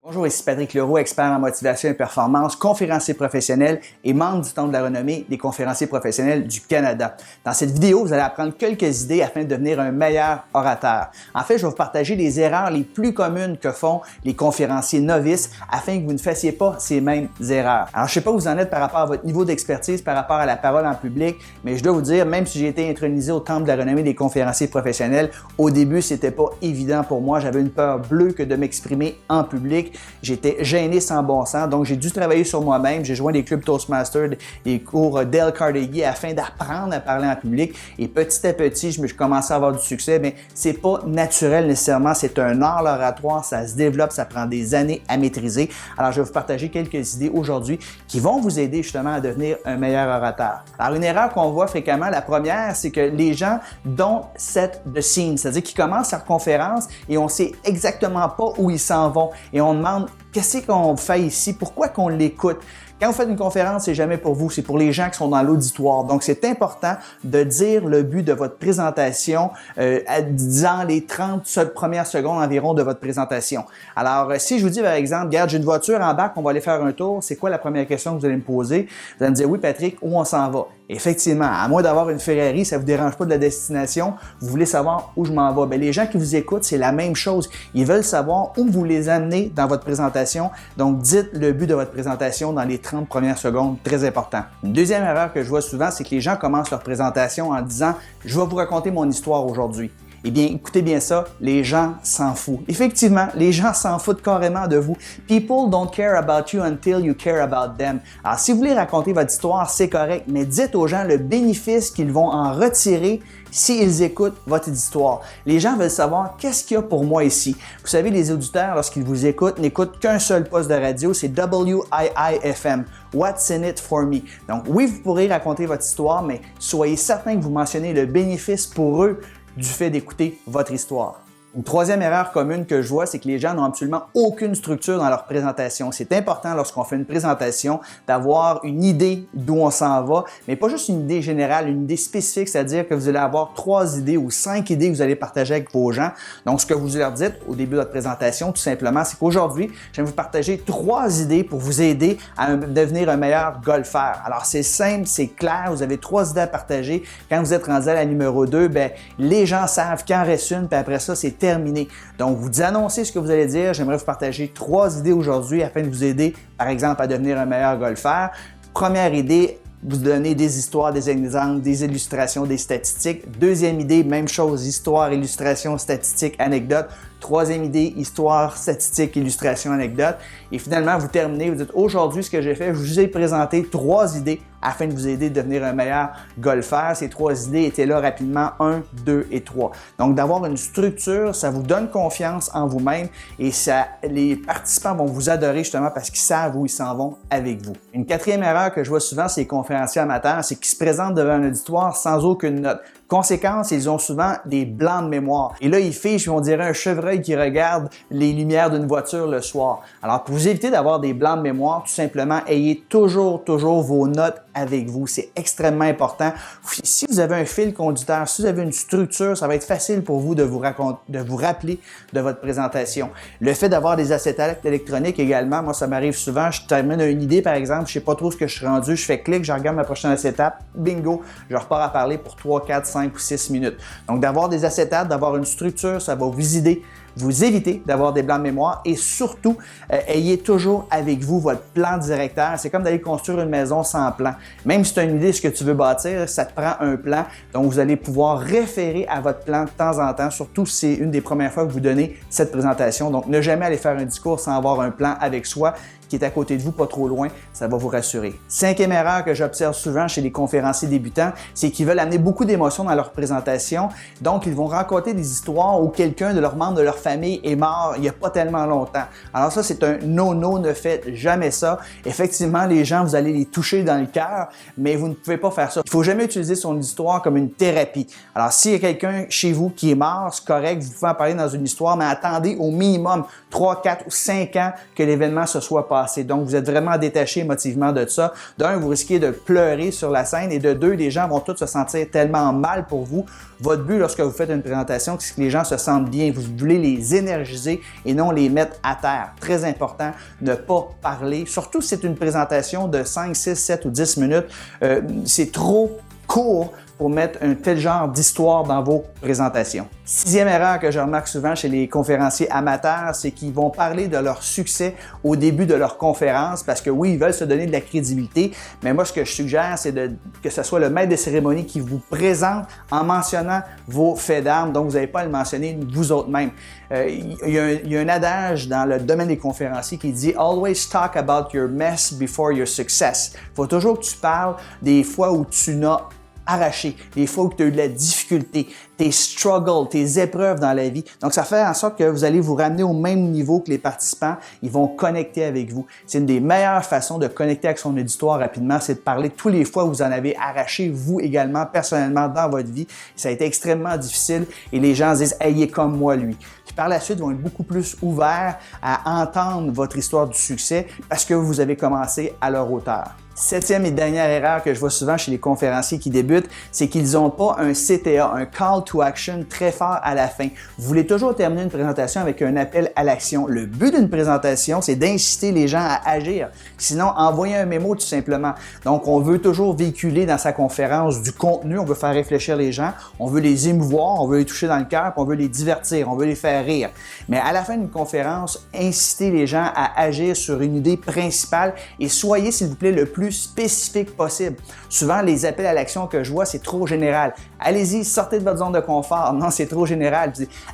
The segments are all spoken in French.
Bonjour, ici Patrick Leroux, expert en motivation et performance, conférencier professionnel et membre du Temple de la renommée des conférenciers professionnels du Canada. Dans cette vidéo, vous allez apprendre quelques idées afin de devenir un meilleur orateur. En fait, je vais vous partager les erreurs les plus communes que font les conférenciers novices afin que vous ne fassiez pas ces mêmes erreurs. Alors, je ne sais pas où vous en êtes par rapport à votre niveau d'expertise, par rapport à la parole en public, mais je dois vous dire, même si j'ai été intronisé au Temple de la renommée des conférenciers professionnels, au début, c'était pas évident pour moi. J'avais une peur bleue que de m'exprimer en public. J'étais gêné sans bon sens, donc j'ai dû travailler sur moi-même. J'ai joint des clubs Toastmasters, des cours Dale Carnegie afin d'apprendre à parler en public. Et petit à petit, je commençais à avoir du succès, mais c'est pas naturel nécessairement. C'est un art l'oratoire, ça se développe, ça prend des années à maîtriser. Alors, je vais vous partager quelques idées aujourd'hui qui vont vous aider justement à devenir un meilleur orateur. Alors, une erreur qu'on voit fréquemment, la première, c'est que les gens don't set the scene, c'est-à-dire qu'ils commencent leur conférence et on sait exactement pas où ils s'en vont et on demande qu'est-ce qu'on fait ici, pourquoi qu'on l'écoute. Quand vous faites une conférence, c'est jamais pour vous, c'est pour les gens qui sont dans l'auditoire. Donc, c'est important de dire le but de votre présentation dans les 30 premières secondes environ de votre présentation. Alors, si je vous dis par exemple, regarde, j'ai une voiture en bac, on va aller faire un tour, c'est quoi la première question que vous allez me poser? Vous allez me dire, oui Patrick, où on s'en va? Effectivement, à moins d'avoir une Ferrari, ça ne vous dérange pas de la destination, vous voulez savoir où je m'en vais. Bien, les gens qui vous écoutent, c'est la même chose. Ils veulent savoir où vous les amenez dans votre présentation. Donc, dites le but de votre présentation dans les 30 premières secondes, très important. Une deuxième erreur que je vois souvent, c'est que les gens commencent leur présentation en disant « Je vais vous raconter mon histoire aujourd'hui ». Eh bien, écoutez bien ça, les gens s'en foutent. Effectivement, les gens s'en foutent carrément de vous. People don't care about you until you care about them. Alors, si vous voulez raconter votre histoire, c'est correct, mais dites aux gens le bénéfice qu'ils vont en retirer s'ils écoutent votre histoire. Les gens veulent savoir qu'est-ce qu'il y a pour moi ici. Vous savez, les auditeurs, lorsqu'ils vous écoutent, n'écoutent qu'un seul poste de radio, c'est WIIFM. What's in it for me? Donc, oui, vous pourrez raconter votre histoire, mais soyez certain que vous mentionnez le bénéfice pour eux du fait d'écouter votre histoire. Une troisième erreur commune que je vois, c'est que les gens n'ont absolument aucune structure dans leur présentation. C'est important lorsqu'on fait une présentation d'avoir une idée d'où on s'en va, mais pas juste une idée générale, une idée spécifique, c'est-à-dire que vous allez avoir 3 idées ou 5 idées que vous allez partager avec vos gens. Donc, ce que vous leur dites au début de votre présentation, tout simplement, c'est qu'aujourd'hui, je vais vous partager 3 idées pour vous aider à devenir un meilleur golfeur. Alors, c'est simple, c'est clair, vous avez 3 idées à partager. Quand vous êtes rendu à la numéro 2, bien, les gens savent qu'il en reste une, puis après ça, c'est terminé. Donc, vous annoncez ce que vous allez dire. J'aimerais vous partager 3 idées aujourd'hui afin de vous aider, par exemple, à devenir un meilleur golfeur. Première idée, vous donnez des histoires, des exemples, des illustrations, des statistiques. Deuxième idée, même chose, histoire, illustration, statistique, anecdote. Troisième idée, histoire, statistique, illustration, anecdote. Et finalement, vous terminez, vous dites aujourd'hui, ce que j'ai fait, je vous ai présenté 3 idées afin de vous aider à devenir un meilleur golfeur. Ces 3 idées étaient là rapidement, 1, 2 et 3. Donc, d'avoir une structure, ça vous donne confiance en vous-même et les participants vont vous adorer justement parce qu'ils savent où ils s'en vont avec vous. Une quatrième erreur que je vois souvent, c'est les conférenciers amateurs, c'est qu'ils se présentent devant un auditoire sans aucune note. Conséquence, ils ont souvent des blancs de mémoire. Et là, ils fichent, on dirait un chevreuil qui regarde les lumières d'une voiture le soir. Alors, pour vous éviter d'avoir des blancs de mémoire, tout simplement, ayez toujours vos notes avec vous. C'est extrêmement important. Si vous avez un fil conducteur, si vous avez une structure, ça va être facile pour vous de vous rappeler de votre présentation. Le fait d'avoir des acétates électroniques également, moi, ça m'arrive souvent. Je termine une idée, par exemple, je sais pas trop ce que je suis rendu, je fais clic, je regarde ma prochaine acétate, bingo, je repars à parler pour 3, 4, 5 ou 6 minutes. Donc, d'avoir des acétates, d'avoir une structure, ça va vous éviter d'avoir des blancs de mémoire et surtout, ayez toujours avec vous votre plan directeur. C'est comme d'aller construire une maison sans plan. Même si tu as une idée de ce que tu veux bâtir, ça te prend un plan. Donc, vous allez pouvoir référer à votre plan de temps en temps, surtout si c'est une des premières fois que vous donnez cette présentation. Donc, ne jamais aller faire un discours sans avoir un plan avec soi qui est à côté de vous, pas trop loin, ça va vous rassurer. 5e erreur que j'observe souvent chez les conférenciers débutants, c'est qu'ils veulent amener beaucoup d'émotions dans leur présentation. Donc, ils vont raconter des histoires où quelqu'un de leurs membres de leur famille est mort il n'y a pas tellement longtemps. Alors ça, c'est un no-no, ne faites jamais ça. Effectivement, les gens, vous allez les toucher dans le cœur, mais vous ne pouvez pas faire ça. Il ne faut jamais utiliser son histoire comme une thérapie. Alors, s'il y a quelqu'un chez vous qui est mort, c'est correct, vous pouvez en parler dans une histoire, mais attendez au minimum 3, 4 ou 5 ans que l'événement se soit passé. passer. Donc, vous êtes vraiment détaché émotivement de ça. D'un, vous risquez de pleurer sur la scène et de deux, les gens vont tous se sentir tellement mal pour vous. Votre but lorsque vous faites une présentation, c'est que les gens se sentent bien. Vous voulez les énergiser et non les mettre à terre. Très important, ne pas parler. Surtout si c'est une présentation de 5, 6, 7 ou 10 minutes. C'est trop court pour mettre un tel genre d'histoire dans vos présentations. Sixième erreur que je remarque souvent chez les conférenciers amateurs, c'est qu'ils vont parler de leur succès au début de leur conférence parce que oui, ils veulent se donner de la crédibilité, mais moi, ce que je suggère, c'est que ce soit le maître de cérémonie qui vous présente en mentionnant vos faits d'armes, donc vous n'avez pas à le mentionner vous autres même. Il y a un adage dans le domaine des conférenciers qui dit « Always talk about your mess before your success ». Il faut toujours que tu parles des fois où tu n'as arraché, les fois où tu as eu de la difficulté, tes struggles, tes épreuves dans la vie. Donc, ça fait en sorte que vous allez vous ramener au même niveau que les participants. Ils vont connecter avec vous. C'est une des meilleures façons de connecter avec son auditoire rapidement, c'est de parler tous les fois où vous en avez arraché, vous également, personnellement, dans votre vie. Ça a été extrêmement difficile et les gens se disent « Hey, il est comme moi, lui ». Puis par la suite, ils vont être beaucoup plus ouverts à entendre votre histoire du succès parce que vous avez commencé à leur hauteur. Septième et dernière erreur que je vois souvent chez les conférenciers qui débutent, c'est qu'ils n'ont pas un CTA, un call to action très fort à la fin. Vous voulez toujours terminer une présentation avec un appel à l'action. Le but d'une présentation, c'est d'inciter les gens à agir. Sinon, envoyer un mémo tout simplement. Donc, on veut toujours véhiculer dans sa conférence du contenu, on veut faire réfléchir les gens, on veut les émouvoir, on veut les toucher dans le cœur, on veut les divertir, on veut les faire rire. Mais à la fin d'une conférence, incitez les gens à agir sur une idée principale et soyez, s'il vous plaît, le plus spécifique possible. Souvent, les appels à l'action que je vois, c'est trop général. Allez-y, sortez de votre zone de confort. Non, c'est trop général.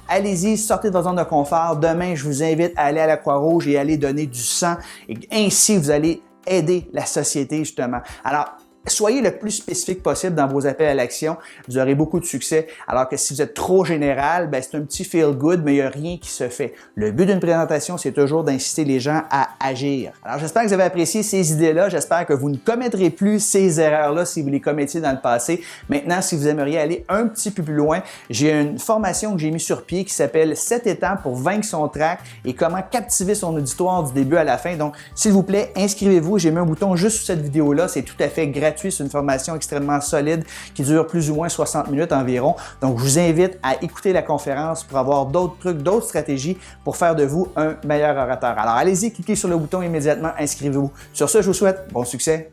Allez-y, sortez de votre zone de confort. Demain, je vous invite à aller à la Croix-Rouge et aller donner du sang. Et ainsi, vous allez aider la société, justement. Alors, soyez le plus spécifique possible dans vos appels à l'action, vous aurez beaucoup de succès. Alors que si vous êtes trop général, c'est un petit feel good, mais il n'y a rien qui se fait. Le but d'une présentation, c'est toujours d'inciter les gens à agir. Alors j'espère que vous avez apprécié ces idées-là. J'espère que vous ne commettrez plus ces erreurs-là si vous les commettiez dans le passé. Maintenant, si vous aimeriez aller un petit peu plus loin, j'ai une formation que j'ai mise sur pied qui s'appelle 7 étapes pour vaincre son trac et comment captiver son auditoire du début à la fin. Donc, s'il vous plaît, inscrivez-vous. J'ai mis un bouton juste sous cette vidéo-là. C'est tout à fait gratuit. C'est une formation extrêmement solide qui dure plus ou moins 60 minutes environ. Donc, je vous invite à écouter la conférence pour avoir d'autres trucs, d'autres stratégies pour faire de vous un meilleur orateur. Alors, allez-y, cliquez sur le bouton immédiatement, inscrivez-vous. Sur ce, je vous souhaite bon succès.